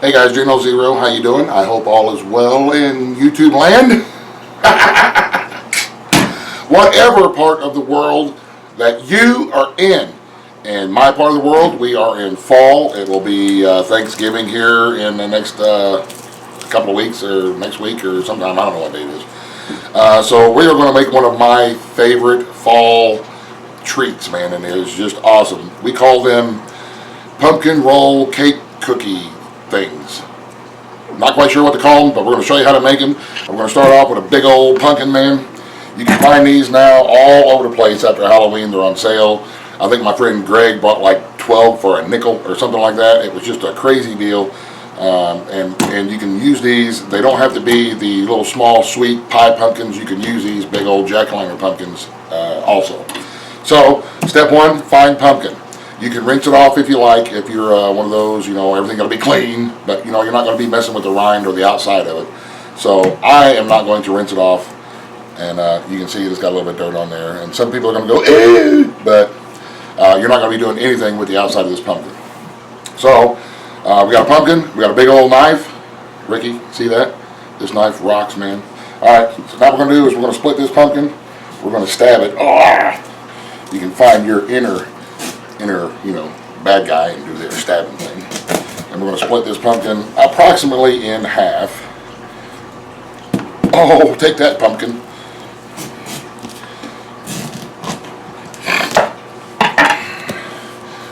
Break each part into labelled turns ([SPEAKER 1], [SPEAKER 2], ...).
[SPEAKER 1] Hey guys, Geno0, how you doing? I hope all is well in YouTube land. Whatever part of the world that you are in my part of the world, we are in fall. It will be Thanksgiving here in the next couple of weeks, or next week, or sometime. I don't know what day it is. So we are going to make one of my favorite fall treats, man, and it is just awesome. We call them pumpkin roll cake cookie things. Not quite sure what to call them, but we're going to show you how to make them. We're going to start off with a big old pumpkin, man. You can find these now all over the place after Halloween. They're on sale. I think my friend Greg bought like 12 for a nickel or something like that. It was just a crazy deal. And you can use these. They don't have to be the little small sweet pie pumpkins. You can use these big old jack-o'-lantern pumpkins also. So, step one, find pumpkin. You can rinse it off if you like, if you're one of those, you know, everything got to be clean, but you know, you're not going to be messing with the rind or the outside of it. So I am not going to rinse it off, and you can see it's got a little bit of dirt on there, and some people are going to go, ew, but you're not going to be doing anything with the outside of this pumpkin. So we got a pumpkin, we got a big old knife. Ricky, see that? This knife rocks, man. Alright, so now what we're going to do is we're going to split this pumpkin, we're going to stab it. Oh, you can find your inner, you know, bad guy and do their stabbing thing. And we're going to split this pumpkin approximately in half. Oh, take that, pumpkin.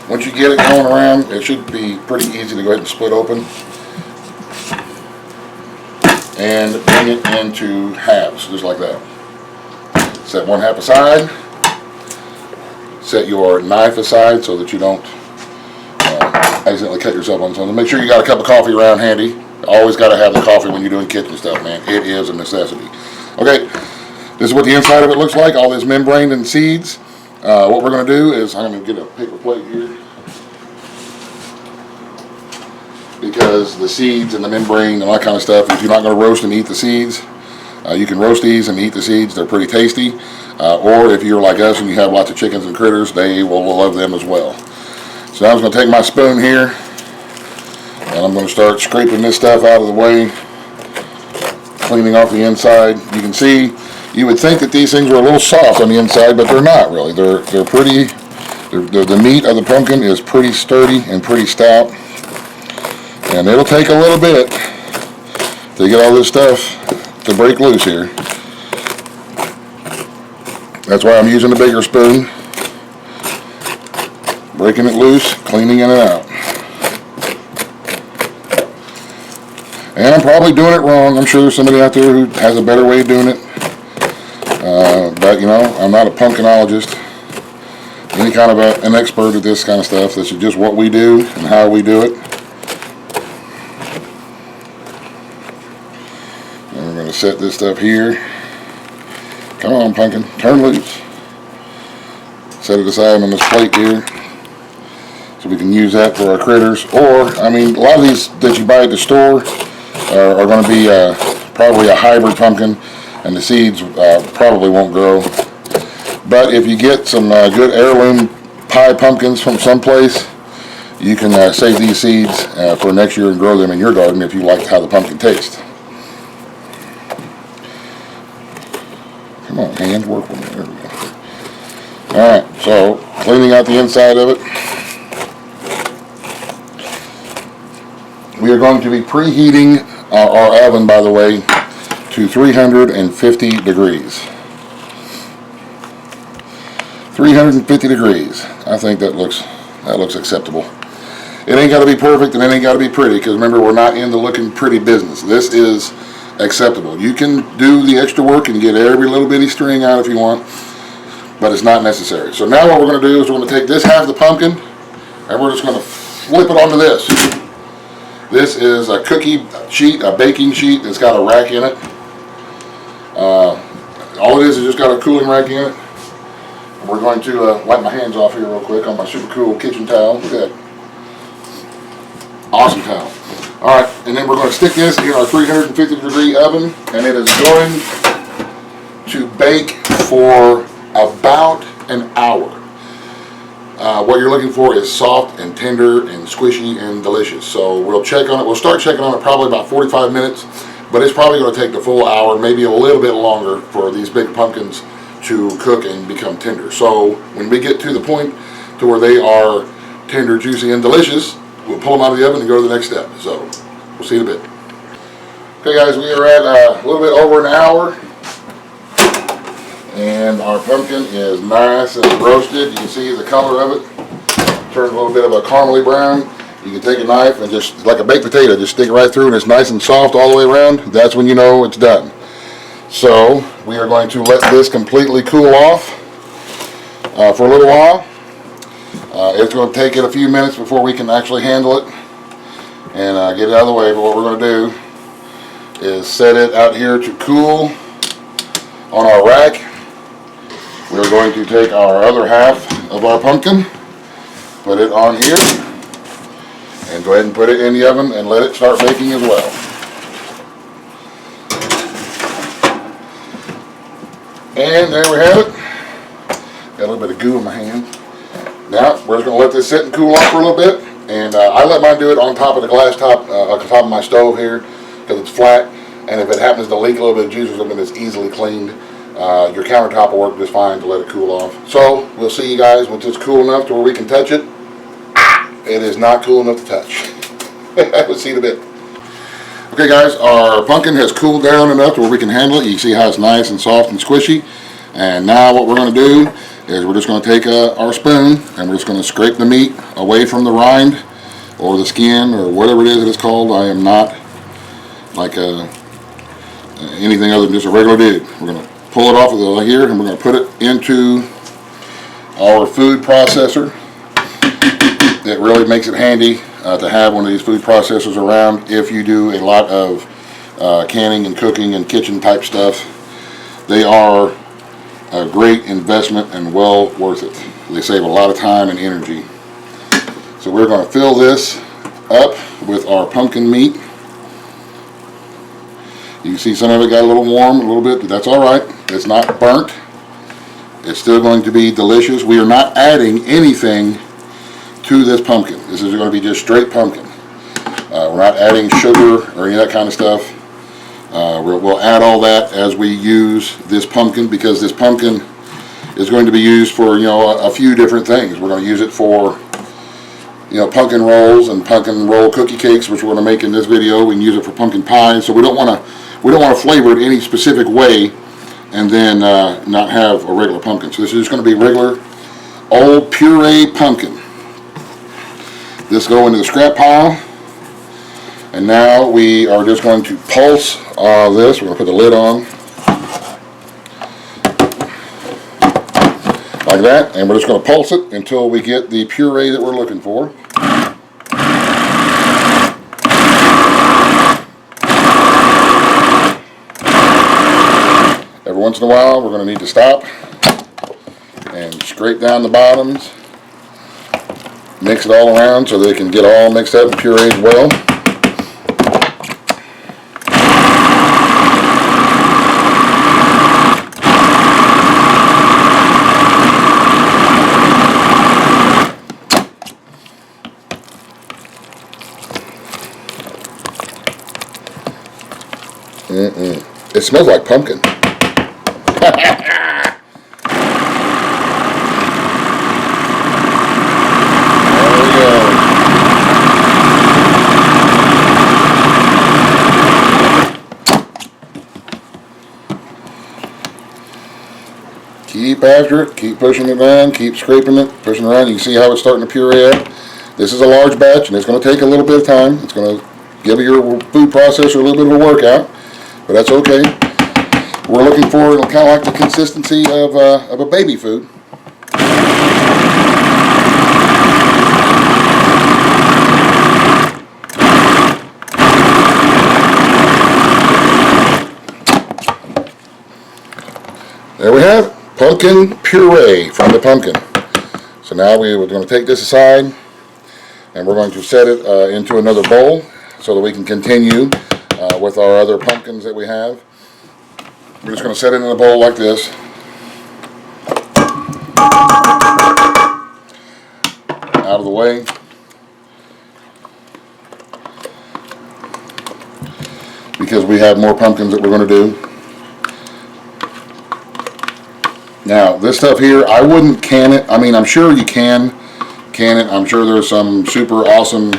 [SPEAKER 1] Once you get it going around, it should be pretty easy to go ahead and split open. And bring it into halves, just like that. Set one half aside. Set your knife aside so that you don't accidentally cut yourself on something. Make sure you got a cup of coffee around handy. Always got to have the coffee when you're doing kitchen stuff, man. It is a necessity. Okay, this is what the inside of it looks like. All this membrane and seeds. What we're going to do is I'm going to get a paper plate here, because the seeds and the membrane and all that kind of stuff, if you're not going to roast and eat the seeds, you can roast these and eat the seeds. They're pretty tasty. Or if you're like us and you have lots of chickens and critters, they will love them as well. So now I'm going to take my spoon here, and I'm going to start scraping this stuff out of the way, cleaning off the inside. You can see, you would think that these things were a little soft on the inside, but they're not really. They're pretty, the meat of the pumpkin is pretty sturdy and pretty stout. And it'll take a little bit to get all this stuff to break loose here. That's why I'm using a bigger spoon. Breaking it loose, cleaning it out. And I'm probably doing it wrong. I'm sure there's somebody out there who has a better way of doing it. But you know, I'm not a pumpkinologist. Any kind of an expert at this kind of stuff. This is just what we do and how we do it. And we're going to set this stuff here. Come on, pumpkin, turn loose. Set it aside on this plate here, so we can use that for our critters. Or, I mean, a lot of these that you buy at the store are going to be probably a hybrid pumpkin, and the seeds probably won't grow. But if you get some good heirloom pie pumpkins from someplace, you can save these seeds for next year and grow them in your garden if you like how the pumpkin tastes. Come on, hands, work with me. There we go. Alright, so cleaning out the inside of it. We are going to be preheating our oven, by the way, to 350 degrees. 350 degrees. I think that looks acceptable. It ain't got to be perfect and it ain't got to be pretty, because remember, we're not in the looking pretty business. This is acceptable. You can do the extra work and get every little bitty string out if you want, but it's not necessary. So now what we're going to do is we're going to take this half of the pumpkin and we're just going to flip it onto this. This is a cookie sheet, a baking sheet that's got a rack in it. All it is just got a cooling rack in it. And we're going to wipe my hands off here real quick on my super cool kitchen towel. Look at that. Awesome towel. Alright, and then we're going to stick this in our 350 degree oven, and it is going to bake for about an hour. What you're looking for is soft and tender and squishy and delicious. So we'll check on it. We'll start checking on it probably about 45 minutes, but it's probably going to take the full hour, maybe a little bit longer, for these big pumpkins to cook and become tender. So when we get to the point to where they are tender, juicy, and delicious, we'll pull them out of the oven and go to the next step. So we'll see you in a bit. Okay guys, we are at a little bit over an hour, and our pumpkin is nice and roasted. You can see the color of it turns a little bit of a caramely brown. You can take a knife and just, like a baked potato, just stick it right through, and it's nice and soft all the way around. That's when you know it's done. So we are going to let this completely cool off for a little while. It's going to take it a few minutes before we can actually handle it and get it out of the way. But what we're going to do is set it out here to cool on our rack. We're going to take our other half of our pumpkin, put it on here, and go ahead and put it in the oven and let it start baking as well. And there we have it. Got a little bit of goo in my hand. Now we're just going to let this sit and cool off for a little bit. And I let mine do it on top of the glass top, on top of my stove here, because it's flat. And if it happens to leak a little bit of juice or something, it's easily cleaned. Your countertop will work just fine to let it cool off. So we'll see you guys once it's cool enough to where we can touch it. It is not cool enough to touch. We'll see you in a bit. Okay guys, our pumpkin has cooled down enough to where we can handle it. You can see how it's nice and soft and squishy. And now what we're going to do is we're just going to take our spoon and we're just going to scrape the meat away from the rind or the skin or whatever it is that it's called. I am not like anything other than just a regular dude. We're going to pull it off of here and we're going to put it into our food processor. It really makes it handy to have one of these food processors around if you do a lot of canning and cooking and kitchen type stuff. They are a great investment and well worth it. They save a lot of time and energy. So we're going to fill this up with our pumpkin meat. You can see some of it got a little warm, a little bit, but that's all right. It's not burnt. It's still going to be delicious. We are not adding anything to this pumpkin. This is going to be just straight pumpkin. We're not adding sugar or any of that kind of stuff. We'll add all that as we use this pumpkin, because this pumpkin is going to be used for, you know, a few different things. We're going to use it for, you know, pumpkin rolls and pumpkin roll cookie cakes, which we're going to make in this video. We can use it for pumpkin pies. So we don't want to flavor it any specific way and then not have a regular pumpkin. So this is just going to be regular old puree pumpkin. This go into the scrap pile. And now we are just going to pulse this. We're going to put the lid on like that, and we're just going to pulse it until we get the puree that we're looking for. Every once in a while we're going to need to stop and scrape down the bottoms, mix it all around so they can get all mixed up and pureed well. It smells like pumpkin. Keep after it, keep pushing it down, keep scraping it, pushing it around. You can see how it's starting to puree out. This is a large batch and it's going to take a little bit of time. It's going to give your food processor a little bit of a workout, but that's okay. We're looking for kind of like the consistency of a baby food. There we have it, pumpkin puree from the pumpkin. So now we're going to take this aside and we're going to set it into another bowl so that we can continue with our other pumpkins that we have. We're just going to set it in a bowl like this. Out of the way. because we have more pumpkins that we're going to do. Now, this stuff here, I wouldn't can it. I mean, I'm sure you can it. I'm sure there's some super awesome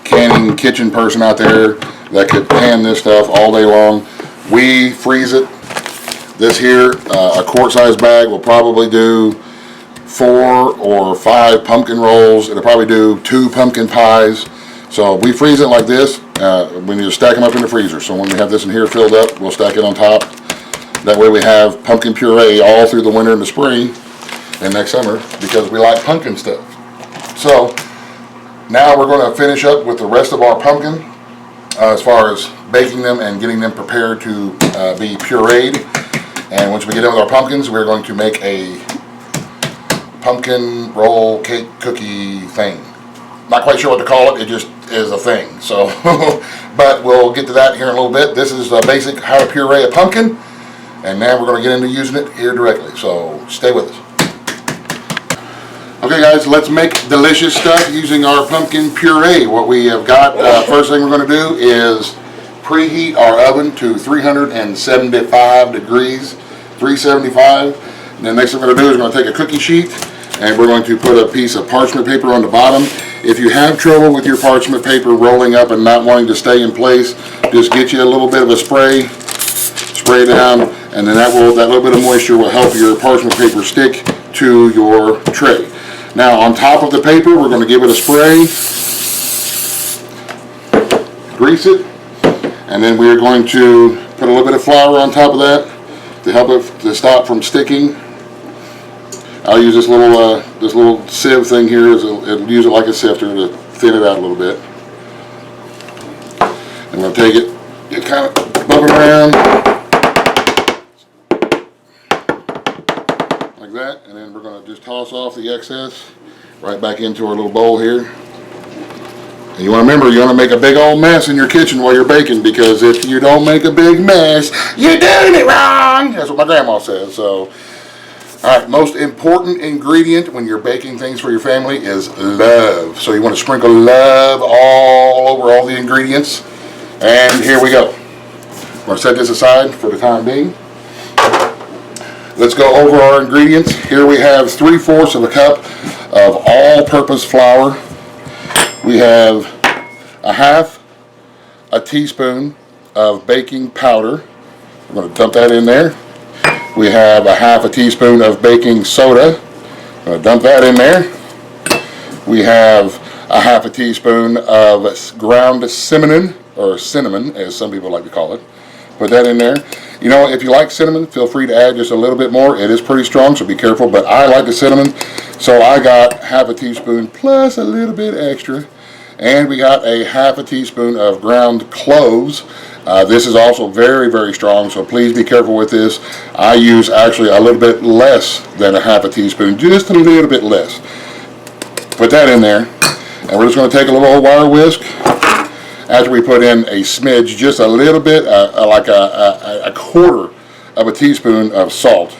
[SPEAKER 1] canning kitchen person out there that could can this stuff all day long. We freeze it. This here, a quart-size bag will probably do 4 or 5 pumpkin rolls. It'll probably do 2 pumpkin pies. So we freeze it like this. We need to stack them up in the freezer. So when we have this in here filled up, we'll stack it on top. That way we have pumpkin puree all through the winter and the spring and next summer because we like pumpkin stuff. So now we're going to finish up with the rest of our pumpkin as far as baking them and getting them prepared to be pureed. And once we get done with our pumpkins, we're going to make a pumpkin roll cake cookie thing. Not quite sure what to call it. It just is a thing. So, but we'll get to that here in a little bit. This is the basic how to puree a pumpkin. And now we're going to get into using it here directly. So stay with us. Okay guys, let's make delicious stuff using our pumpkin puree. What we have got, first thing we're going to do is preheat our oven to 375 degrees, 375. And then next thing we're going to do is we're going to take a cookie sheet and we're going to put a piece of parchment paper on the bottom. If you have trouble with your parchment paper rolling up and not wanting to stay in place, just get you a little bit of a spray down, and then that little bit of moisture will help your parchment paper stick to your tray. Now on top of the paper, we're going to give it a spray, grease it, and then we're going to put a little bit of flour on top of that to help it to stop from sticking. I'll use this little sieve thing here. It'll use it like a sifter to thin it out a little bit. I'm going to take it, get kind of bumping around. Like that, and then we're going to just toss off the excess right back into our little bowl here. And you want to remember, you want to make a big old mess in your kitchen while you're baking, because if you don't make a big mess, you're doing it wrong. That's what my grandma says. So, alright, most important ingredient when you're baking things for your family is love. So you want to sprinkle love all over all the ingredients. And here we go. I'm going to set this aside for the time being. Let's go over our ingredients. Here we have 3/4 of a cup of all-purpose flour. We have a 1/2 teaspoon of baking powder. I'm going to dump that in there. We have a 1/2 teaspoon of baking soda. I'm going to dump that in there. We have a 1/2 teaspoon of ground cinnamon, or cinnamon as some people like to call it. Put that in there. You know, if you like cinnamon, feel free to add just a little bit more. It is pretty strong, so be careful, but I like the cinnamon, so I got 1/2 teaspoon plus a little bit extra. And we got a 1/2 teaspoon of ground cloves. This is also very, very strong, so please be careful with this. I use actually a little bit less than a 1/2 teaspoon, just a little bit less. Put that in there, and we're just going to take a little old wire whisk. After we put in a smidge, just a little bit, like a 1/4 of a teaspoon of salt,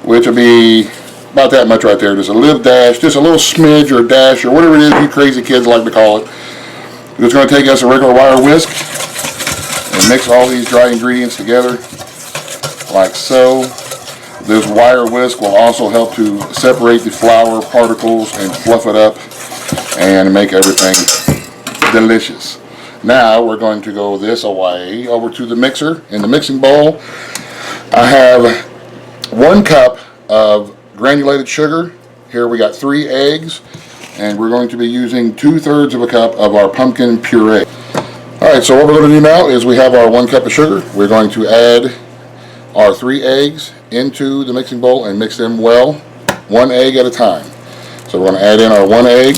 [SPEAKER 1] which will be about that much right there. Just a little dash, just a little smidge or dash or whatever it is you crazy kids like to call it. It's going to take us a regular wire whisk and mix all these dry ingredients together like so. This wire whisk will also help to separate the flour particles and fluff it up and make everything delicious. Now we're going to go this away over to the mixer. In the mixing bowl, I have 1 cup of granulated sugar. Here we got 3 eggs, and we're going to be using 2/3 of a cup of our pumpkin puree. Alright, so what we're going to do now is we have our 1 cup of sugar. We're going to add our 3 eggs into the mixing bowl and mix them well, 1 egg at a time. So we're going to add in our 1 egg,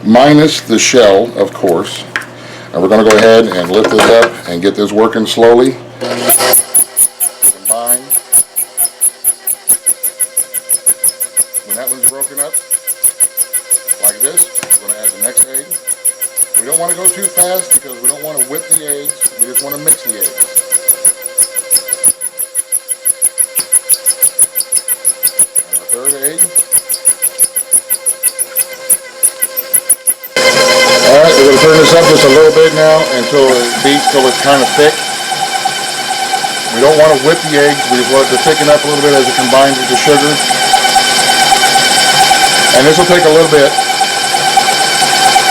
[SPEAKER 1] minus the shell, of course. And we're going to go ahead and lift this up and get this working slowly. Combine. When that one's broken up, like this, we're going to add the next egg. We don't want to go too fast because we don't want to whip the eggs. We just want to mix the eggs. And our 3rd egg. Alright, we're going to turn this up just a little bit now until it beats till it's kind of thick. We don't want to whip the eggs. We just want it to thicken up a little bit as it combines with the sugar. And this will take a little bit.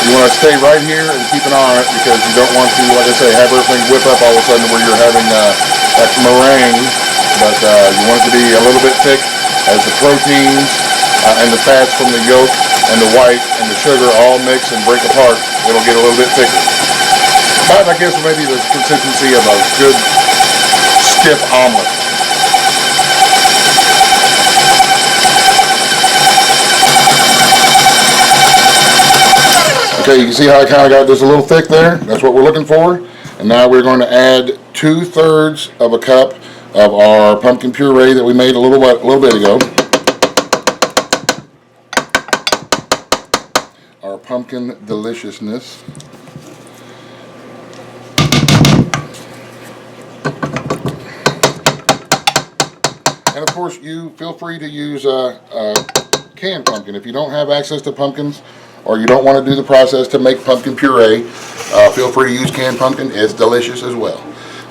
[SPEAKER 1] You want to stay right here and keep an eye on it because you don't want to, like I say, have everything whip up all of a sudden where you're having that meringue. But you want it to be a little bit thick as the proteins and the fats from the yolk and the white and the sugar all mix and break apart. It'll get a little bit thicker. About, I guess, maybe the consistency of a good stiff omelet. Okay, you can see how I kind of got this a little thick there. That's what we're looking for. And now we're going to add 2/3 of a cup of our pumpkin puree that we made a little bit ago. Our pumpkin deliciousness. And of course, you feel free to use canned pumpkin. If you don't have access to pumpkins, or you don't want to do the process to make pumpkin puree, feel free to use canned pumpkin. It's delicious as well.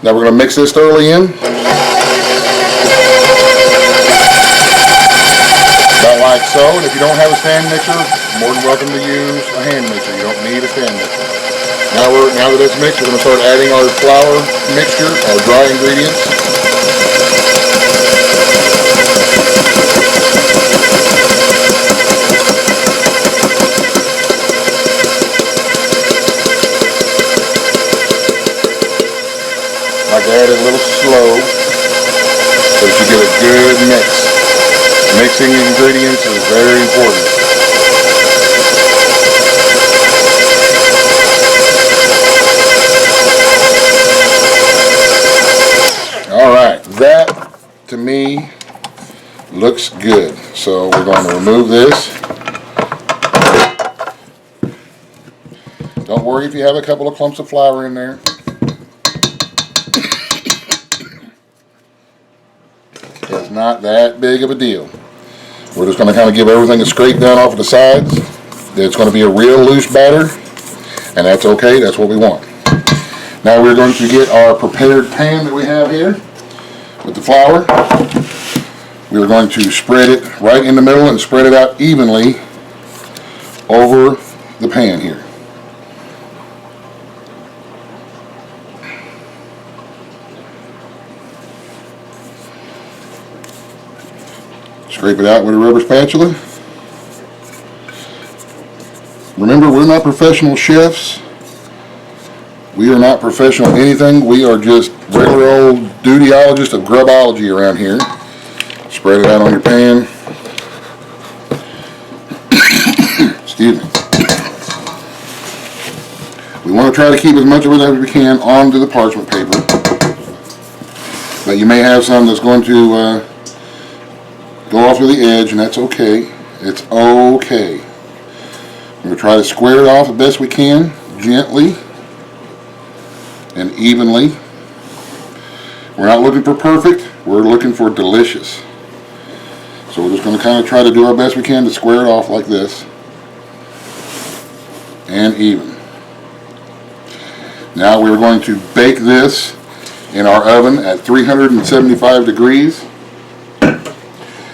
[SPEAKER 1] Now we're going to mix this thoroughly in. About like so. And if you don't have a stand mixer, more than welcome to use a hand mixer. You don't need a stand mixer. Now that it's mixed, we're going to start adding our flour mixture, our dry ingredients. Like to add it a little slow so that you get a good mix. Mixing ingredients is very important. Alright, that to me looks good. So we're going to remove this. Don't worry if you have a couple of clumps of flour in there. It's not that big of a deal. We're just going to kind of give everything a scrape down off of the sides. It's going to be a real loose batter, and that's okay. That's what we want. Now we're going to get our prepared pan that we have here with the flour. We're going to spread it right in the middle and spread it out evenly over the pan here. Scrape it out with a rubber spatula. Remember, we're not professional chefs. We are not professional anything. We are just regular old dutyologists of grubology around here. Spread it out on your pan. Excuse me. We want to try to keep as much of it as we can onto the parchment paper. But you may have some that's going to go off to the edge, and that's okay. It's okay. We're going to try to square it off the best we can, gently and evenly. We're not looking for perfect, we're looking for delicious. So we're just going to kind of try to do our best we can to square it off like this. And even. Now we're going to bake this in our oven at 375 degrees.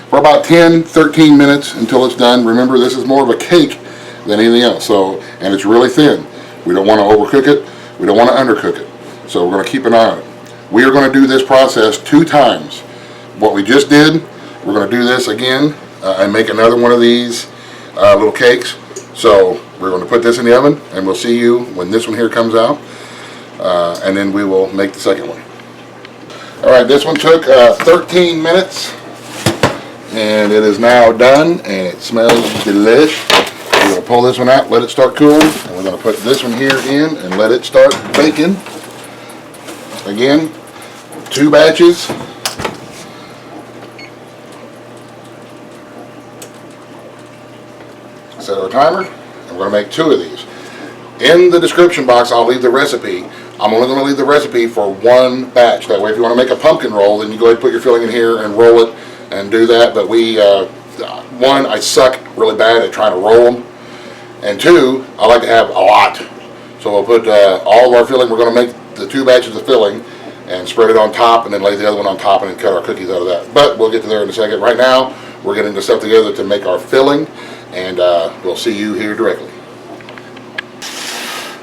[SPEAKER 1] For about 10-13 minutes until it's done. Remember, this is more of a cake than anything else. And it's really thin. We don't want to overcook it. We don't want to undercook it. So we're going to keep an eye on it. We are going to do this process 2 times. What we just did, we're going to do this again and make another one of these little cakes. So we're going to put this in the oven, and we'll see you when this one here comes out. And then we will make the second one. All right, this one took 13 minutes. And it is now done, and it smells delish. We're going to pull this one out, let it start cooling, and we're going to put this one here in and let it start baking. Again, 2 batches. Set our timer, and we're going to make 2 of these. In the description box, I'll leave the recipe. I'm only going to leave the recipe for 1 batch. That way, if you want to make a pumpkin roll, then you go ahead and put your filling in here and roll it and do that. But one, I suck really bad at trying to roll them, and 2, I like to have a lot. So we'll put all of our filling. We're going to make the 2 batches of filling, and spread it on top, and then lay the other one on top, and then cut our cookies out of that. But we'll get to there in a second. Right now, we're getting the stuff together to make our filling, and we'll see you here directly.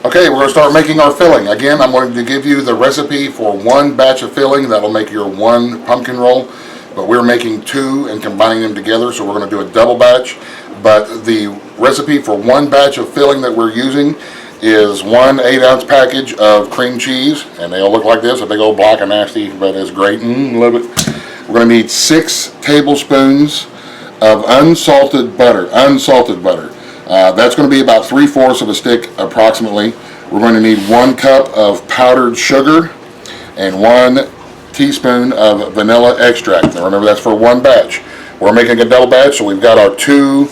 [SPEAKER 1] Okay, we're going to start making our filling. Again, I'm going to give you the recipe for one batch of filling. That'll make your one pumpkin roll, but we're making two and combining them together, so we're going to do a double batch. But the recipe for one batch of filling that we're using is one 8-ounce package of cream cheese, and they all look like this, a big old block of nasty, but it's great. Love it. We're going to need 6 tablespoons of unsalted butter. That's going to be about 3/4 of a stick approximately. We're going to need 1 cup of powdered sugar and 1 teaspoon of vanilla extract. Now remember, that's for one batch. We're making a double batch, so we've got our 2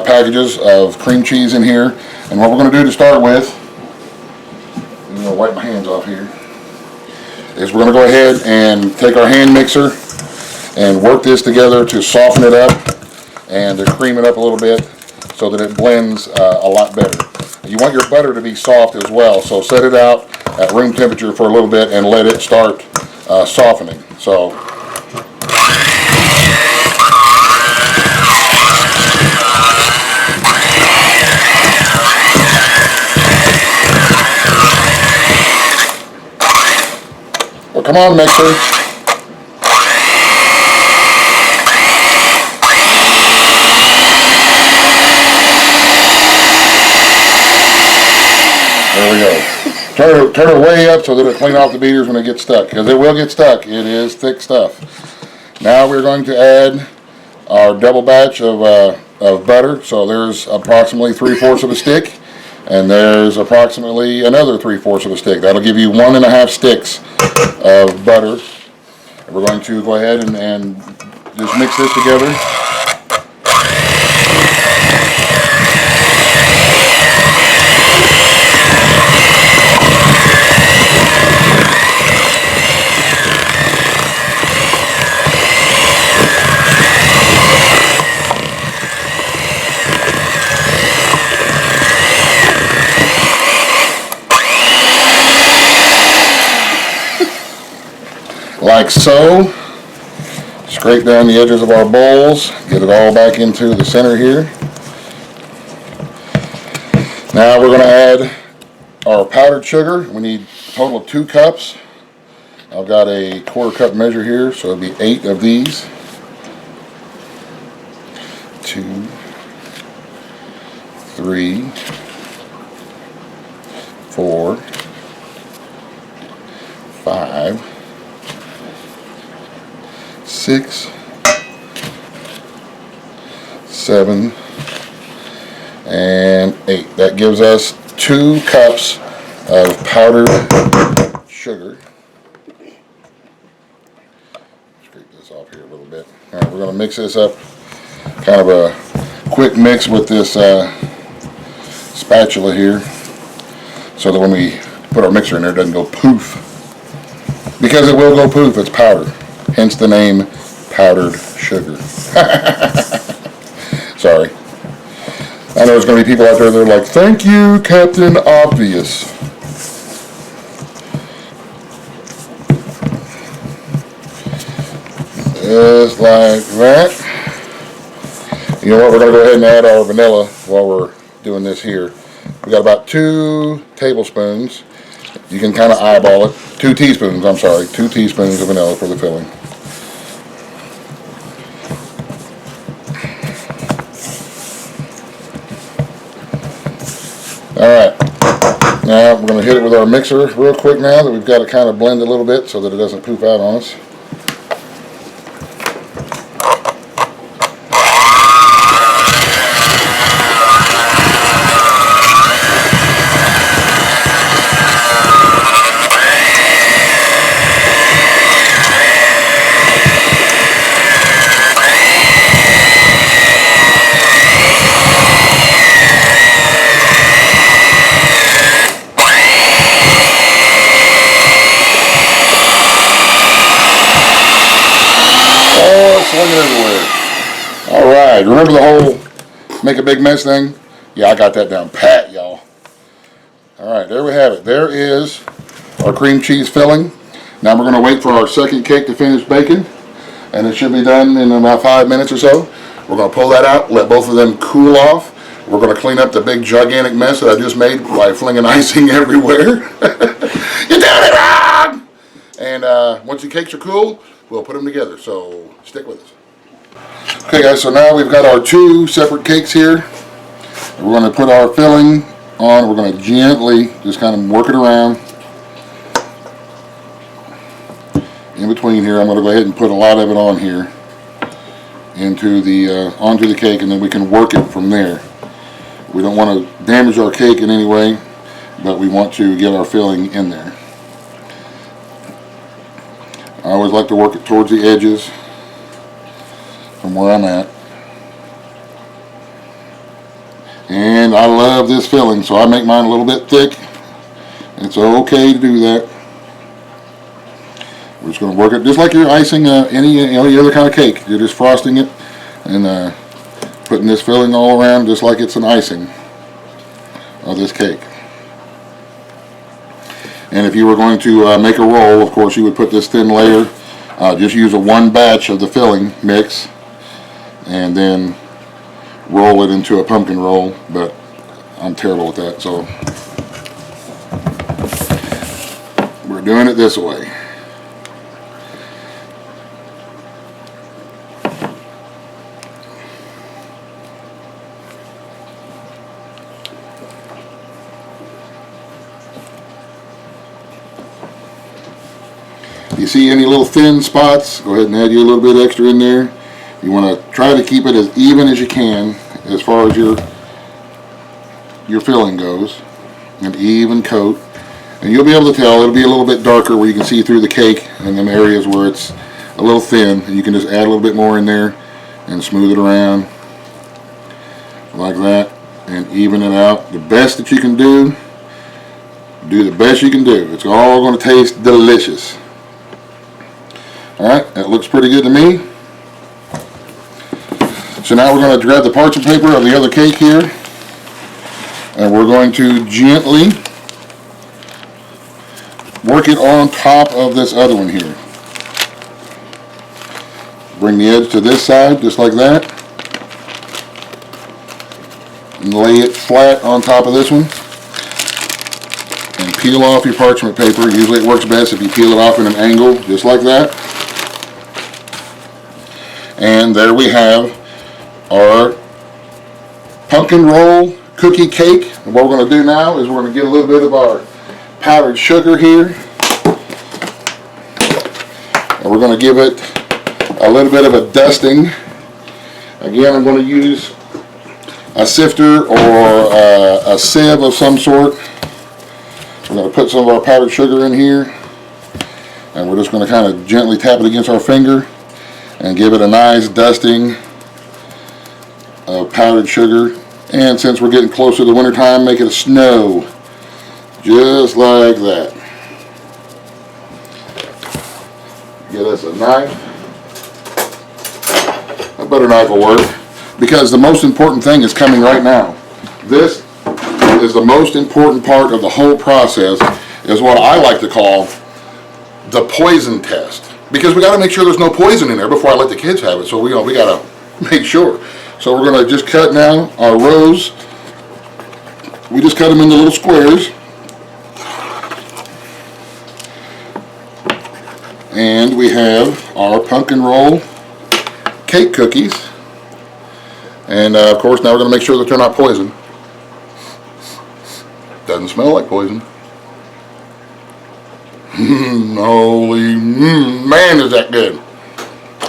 [SPEAKER 1] packages of cream cheese in here. And what we're going to do to start with, I'm going to wipe my hands off here, is we're going to go ahead and take our hand mixer and work this together to soften it up and to cream it up a little bit so that it blends a lot better. You want your butter to be soft as well, so set it out at room temperature for a little bit and let it start softening. So well, come on, mixer. There we go. Turn it way up so that it'll clean off the beaters when it gets stuck, because it will get stuck. It is thick stuff. Now we're going to add our double batch of butter. So there's approximately 3/4 of a stick, and there's approximately another 3/4 of a stick. That'll give you 1.5 sticks of butter. And we're going to go ahead and just mix this together. Like so. Scrape down the edges of our bowls, get it all back into the center here. Now we're going to add our powdered sugar. We need a total of 2 cups. I've got a 1/4 cup measure here, so it'll be 8 of these. 2, 3, 4, 5, 6, 7, and 8. That gives us 2 cups of powdered sugar. Scrape this off here a little bit. All right, we're going to mix this up. Kind of a quick mix with this spatula here, so that when we put our mixer in there, it doesn't go poof. Because it will go poof, it's powder. Hence the name powdered sugar. Sorry. I know there's going to be people out there that are like, thank you, Captain Obvious. Just like that. You know what, we're going to go ahead and add our vanilla while we're doing this here. We got about 2 tablespoons. You can kind of eyeball it. 2 teaspoons, I'm sorry. 2 teaspoons of vanilla for the filling. Alright. Now we're going to hit it with our mixer real quick now that we've got to kind of blend a little bit so that it doesn't poof out on us. Everywhere. Alright, remember the whole make a big mess thing? Yeah, I got that down pat, y'all. Alright, there we have it. There is our cream cheese filling. Now we're going to wait for our second cake to finish baking, and it should be done in about 5 minutes or so. We're going to pull that out, let both of them cool off. We're going to clean up the big gigantic mess that I just made by flinging icing everywhere. You're doing it wrong! And once the cakes are cool, we'll put them together, so stick with us. Okay guys, so now we've got our 2 separate cakes here. We're going to put our filling on. We're going to gently just kind of work it around. In between here, I'm going to go ahead and put a lot of it on here into the onto the cake, and then we can work it from there. We don't want to damage our cake in any way, but we want to get our filling in there. I always like to work it towards the edges from where I'm at. And I love this filling, so I make mine a little bit thick. It's okay to do that. We're just going to work it just like you're icing any other kind of cake. You're just frosting it and putting this filling all around just like it's an icing of this cake. And if you were going to make a roll, of course you would put this thin layer, just use a 1 batch of the filling mix and then roll it into a pumpkin roll, but I'm terrible at that, so we're doing it this way. If you see any little thin spots, go ahead and add you a little bit extra in there. You want to try to keep it as even as you can as far as your filling goes. An even coat. And you'll be able to tell, it'll be a little bit darker where you can see through the cake, and then areas where it's a little thin, and you can just add a little bit more in there and smooth it around like that and even it out. The best that you can do the best you can do. It's all going to taste delicious. Alright, that looks pretty good to me. So now we're going to grab the parchment paper of the other cake here, and we're going to gently work it on top of this other one here. Bring the edge to this side, just like that, and lay it flat on top of this one. And peel off your parchment paper. Usually it works best if you peel it off in an angle, just like that. And there we have our pumpkin roll cookie cake. And what we're going to do now is we're going to get a little bit of our powdered sugar here. And we're going to give it a little bit of a dusting. Again, I'm going to use a sifter or a sieve of some sort. We're going to put some of our powdered sugar in here. And we're just going to kind of gently tap it against our finger and give it a nice dusting of powdered sugar. And since we're getting closer to the winter time, make it a snow, just like that. Get us a knife. A butter knife will work, because the most important thing is coming right now. This is the most important part of the whole process, is what I like to call the poison test. Because we got to make sure there's no poison in there before I let the kids have it. So we got to make sure. So we're going to just cut now our rows. We just cut them into little squares. And we have our pumpkin roll cake cookies. And of course now we're going to make sure that they're not poison. Doesn't smell like poison. Holy man, is that good.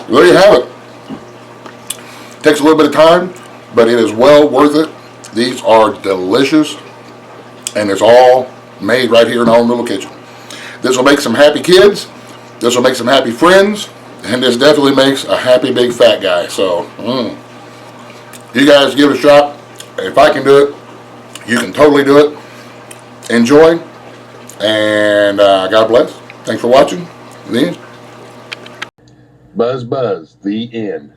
[SPEAKER 1] There you have it. Takes a little bit of time, but it is well worth it. These are delicious, and it's all made right here in our own little kitchen. This will make some happy kids, this will make some happy friends, and this definitely makes a happy big fat guy. So you guys give it a shot. If I can do it, you can totally do it. Enjoy. And God bless. Thanks for watching. The end. Buzz, buzz. The end.